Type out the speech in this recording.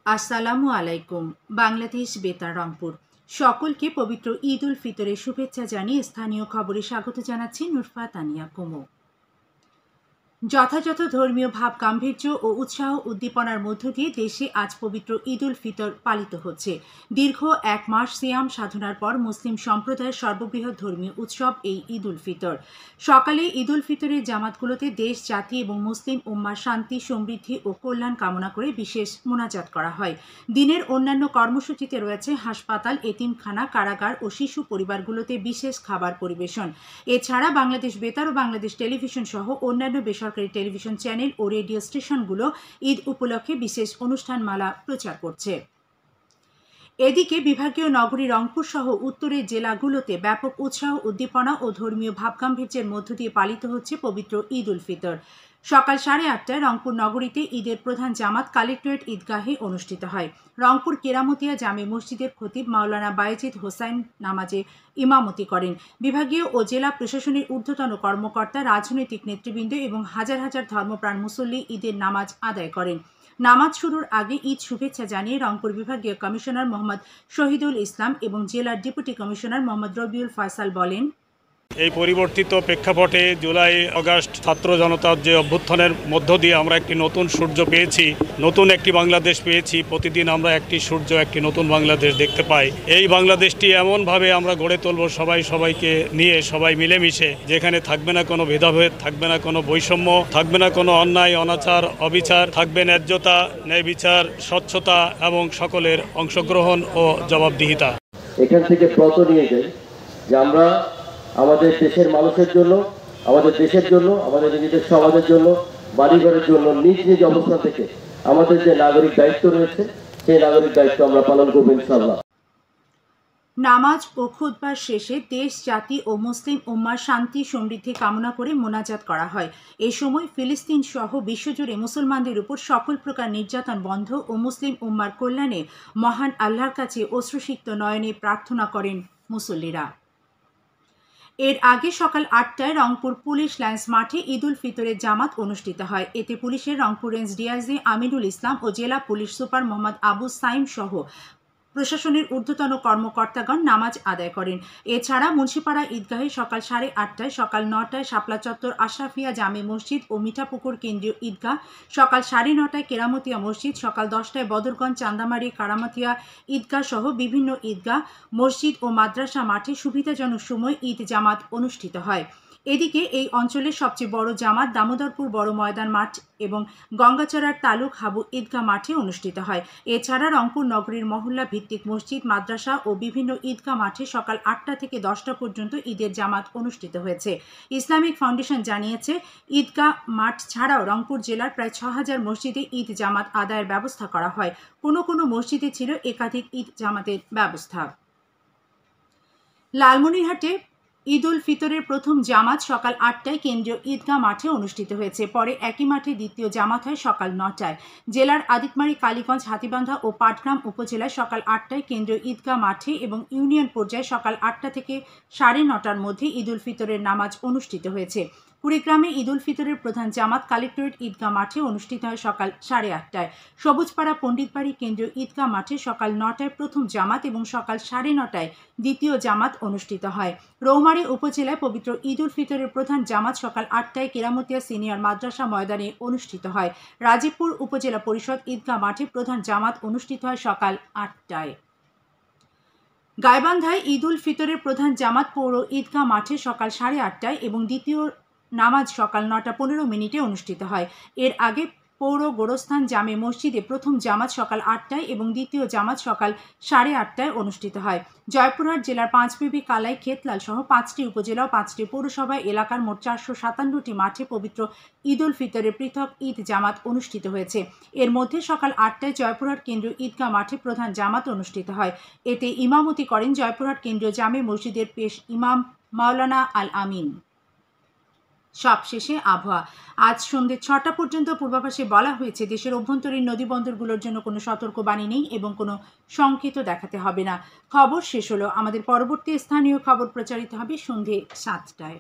আসসালামু আলাইকুম। বাংলাদেশ বেতার রংপুর সকলকে পবিত্র ঈদ উল ফিতরের শুভেচ্ছা জানিয়ে স্থানীয় খবরে স্বাগত জানাচ্ছি নুরফা তানিয়া কুমু। যথাযথ ধর্মীয় ভাব গাম্ভীর্য ও উৎসাহ উদ্দীপনার মধ্য দিয়ে দেশে আজ পবিত্র ঈদ উল ফিতর পালিত হচ্ছে। দীর্ঘ এক মাস সিয়াম সাধনার পর মুসলিম সম্প্রদায়ের সর্ববৃহৎ ধর্মীয় উৎসব এই ঈদ উল ফিতর। সকালে ঈদ উল ফিতরের জামাতগুলোতে দেশ জাতি এবং মুসলিম উম্মার শান্তি সমৃদ্ধি ও কল্যাণ কামনা করে বিশেষ মোনাজাত করা হয়। দিনের অন্যান্য কর্মসূচিতে রয়েছে হাসপাতাল, এতিমখানা, কারাগার ও শিশু পরিবারগুলোতে বিশেষ খাবার পরিবেশন। এছাড়া বাংলাদেশ বেতার ও বাংলাদেশ টেলিভিশন সহ অন্যান্য বেসরকারি টেলিভিশন চ্যানেল ও রেডিও স্টেশনগুলো ঈদ উপলক্ষে বিশেষ অনুষ্ঠানমালা প্রচার করছে। এদিকে বিভাগীয় নগরী রংপুর সহ উত্তরের জেলাগুলোতে ব্যাপক উৎসাহ উদ্দীপনা ও ধর্মীয় ভাবগাম্ভীর্যের মধ্য দিয়ে পালিত হচ্ছে পবিত্র ঈদ উল ফিতর। সকাল 8:30টায় রংপুর নগরীতে ঈদের প্রধান জামাত কালেক্টরেট ঈদগাহে অনুষ্ঠিত হয়। রংপুর কেরামতিয়া জামে মসজিদের খতিব মাওলানা বায়েজিদ হোসাইন নামাজে ইমামতি করেন। বিভাগীয় ও জেলা প্রশাসনের ঊর্ধ্বতন কর্মকর্তা, রাজনৈতিক নেতৃবৃন্দ এবং হাজার হাজার ধর্মপ্রাণ মুসল্লি ঈদের নামাজ আদায় করেন। নামাজ শুরুর আগে ঈদ শুভেচ্ছা জানিয়ে রংপুর বিভাগীয় কমিশনার মোহাম্মদ শহীদুল ইসলাম এবং জেলার ডেপুটি কমিশনার মোহাম্মদ রবিউল ফয়সাল বলেন, এই পরিবর্তিত প্রেক্ষাপটে জুলাই আগস্ট ছাত্র জনতার যে অভ্যুত্থানের মধ্য দিয়ে আমরা একটি নতুন সূর্য পেয়েছি, নতুন একটি বাংলাদেশ পেয়েছি। প্রতিদিন আমরা একটি সূর্য, একটি নতুন বাংলাদেশ দেখতে পাই। এই বাংলাদেশটি এমনভাবে আমরা গড়ে তুলব সবাইকে নিয়ে, সবাই মিলেমিশে, যেখানে থাকবে না কোনো ভেদাভেদ, থাকবে না কোনো বৈষম্য, থাকবে না কোনো অন্যায় অনাচার অবিচার, থাকবে ন্যায্যতা, ন্যায় বিচার, স্বচ্ছতা এবং সকলের অংশগ্রহণ ও জবাবদিহিতা। এখান থেকে ব্রত নিয়ে যাই যে আমরা আমাদের দেশের মানুষের জন্য, আমাদের দেশের জন্য, আমাদের নিজেদের সমাজের জন্য, বাড়িঘরের জন্য নিজ নিজ অবস্থান থেকে আমাদের যে নাগরিক দায়িত্ব রয়েছে সেই নাগরিক দায়িত্ব আমরা পালন করব ইনশাআল্লাহ। নামাজ ও খুতবার শেষে দেশ, জাতি ও মুসলিম উম্মার শান্তি সমৃদ্ধি কামনা করে মোনাজাত করা হয়। এই সময় ফিলিস্তিন সহ বিশ্বজুড়ে মুসলমানদের উপর সকল প্রকার নির্যাতন বন্ধ ও মুসলিম উম্মার কল্যাণে মহান আল্লাহর কাছে অশ্রুসিক্ত নয়নে প্রার্থনা করেন মুসল্লিরা। এর আগে সকাল 8টায় রংপুর পুলিশ লাইন্স মাঠে ঈদ উল ফিতরের জামাত অনুষ্ঠিত হয়। এতে পুলিশের রংপুর রেঞ্জ ডিআইজি আমিনুল ইসলাম ও জেলা পুলিশ সুপার মোহাম্মদ আবু সাইম সহ প্রশাসনের ঊর্ধ্বতন কর্মকর্তাগণ নামাজ আদায় করেন। এছাড়া মুন্সিপাড়া ঈদগাহে সকাল 8:30টায়, সকাল 9টায় শাপলা চত্বর আশরাফিয়া জামে মসজিদ ও মিঠাপুকুর কেন্দ্রীয় ঈদগাহ, সকাল 9:30টায় কেরামতিয়া মসজিদ, সকাল 10টায় বদরগঞ্জ চান্দামারি কারামতিয়া ঈদগাহ সহ বিভিন্ন ঈদগাহ, মসজিদ ও মাদ্রাসা মাঠে সুবিধাজনক সময় ঈদ জামাত অনুষ্ঠিত হয়। এদিকে এই অঞ্চলের সবচেয়ে বড় জামাত দামোদরপুর বড় ময়দান মাঠ এবং গঙ্গাচড়ার তালুক হাবু ঈদগাহ মাঠে অনুষ্ঠিত হয়। এছাড়া রংপুর নগরীর মহল্লা ভিত্তিক মসজিদ, মাদ্রাসা ও বিভিন্ন ঈদগাহ মাঠে সকাল 8টা থেকে 10টা পর্যন্ত ঈদের জামাত অনুষ্ঠিত হয়েছে। ইসলামিক ফাউন্ডেশন জানিয়েছে, ঈদগাহ মাঠ ছাড়াও রংপুর জেলার প্রায় 6000 মসজিদে ঈদ জামাত আদায়ের ব্যবস্থা করা হয়। কোনো কোনো মসজিদে ছিল একাধিক ঈদ জামাতের ব্যবস্থা। লালমনিরহাটে ঈদ উল ফিতরের প্রথম জামাত সকাল 8টায় কেন্দ্রীয় ঈদগাহ মাঠে অনুষ্ঠিত হয়েছে। পরে একই মাঠে দ্বিতীয় জামাত হয় সকাল 9টায়। জেলার আদিতমারি, কালীগঞ্জ, হাতীবান্ধা ও পাটগ্রাম উপজেলায় সকাল 8টায় কেন্দ্রীয় ঈদগাহ মাঠে এবং ইউনিয়ন পর্যায়ে সকাল 8টা থেকে 9:30টার মধ্যে ঈদ উল ফিতরের নামাজ অনুষ্ঠিত হয়েছে। কুড়িগ্রামে ঈদ উল ফিতরের প্রধান জামাত কালেক্টরেট ঈদগাহ মাঠে অনুষ্ঠিত হয় সকাল 8:30টায়। সবুজপাড়া পণ্ডিতবাড়ি কেন্দ্রীয় ঈদগাহ মাঠে সকাল 9টায় প্রথম জামাত এবং সকাল 9:30টায় দ্বিতীয় জামাত অনুষ্ঠিত হয়। রৌমারী উপজেলায় পবিত্র ঈদ উল ফিতরের প্রধান জামাত সকাল 8টায় কেরামতিয়া সিনিয়র মাদ্রাসা ময়দানে অনুষ্ঠিত হয়। রাজীবপুর উপজেলা পরিষদ ঈদগাহ মাঠে প্রধান জামাত অনুষ্ঠিত হয় সকাল 8টায়। গাইবান্ধায় ঈদ উল ফিতরের প্রধান জামাত পৌর ঈদগাহ মাঠে সকাল 8:30টায় এবং দ্বিতীয় নামাজ সকাল 9:15 অনুষ্ঠিত হয়। এর আগে পৌর গোরস্থান জামে মসজিদে প্রথম জামাত সকাল 8টায় এবং দ্বিতীয় জামাত সকাল 8:30টায় অনুষ্ঠিত হয়। জয়পুরহাট জেলার পাঁচবিবি, কালাই, খেতলাল সহ 5টি উপজেলা ও 5টি পৌরসভা এলাকার মোট 457টি মাঠে পবিত্র ঈদ উল ফিতরের পৃথক ঈদ জামাত অনুষ্ঠিত হয়েছে। এর মধ্যে সকাল 8টায় জয়পুরহাট কেন্দ্রীয় ঈদগাহ মাঠে প্রধান জামাত অনুষ্ঠিত হয়। এতে ইমামতি করেন জয়পুরহাট কেন্দ্রীয় জামে মসজিদের পেশ ইমাম মাওলানা আল আমিন। সবশেষে আবহাওয়া। আজ সন্ধ্যে 6টা পর্যন্ত পূর্বাভাসে বলা হয়েছে, দেশের অভ্যন্তরীণ নদীবন্দরগুলোর জন্য কোনো সতর্কবাণী নেই এবং কোনো সংকেতও দেখাতে হবে না। খবর শেষ হলো। আমাদের পরবর্তী স্থানীয় খবর প্রচারিত হবে সন্ধ্যে 7টায়।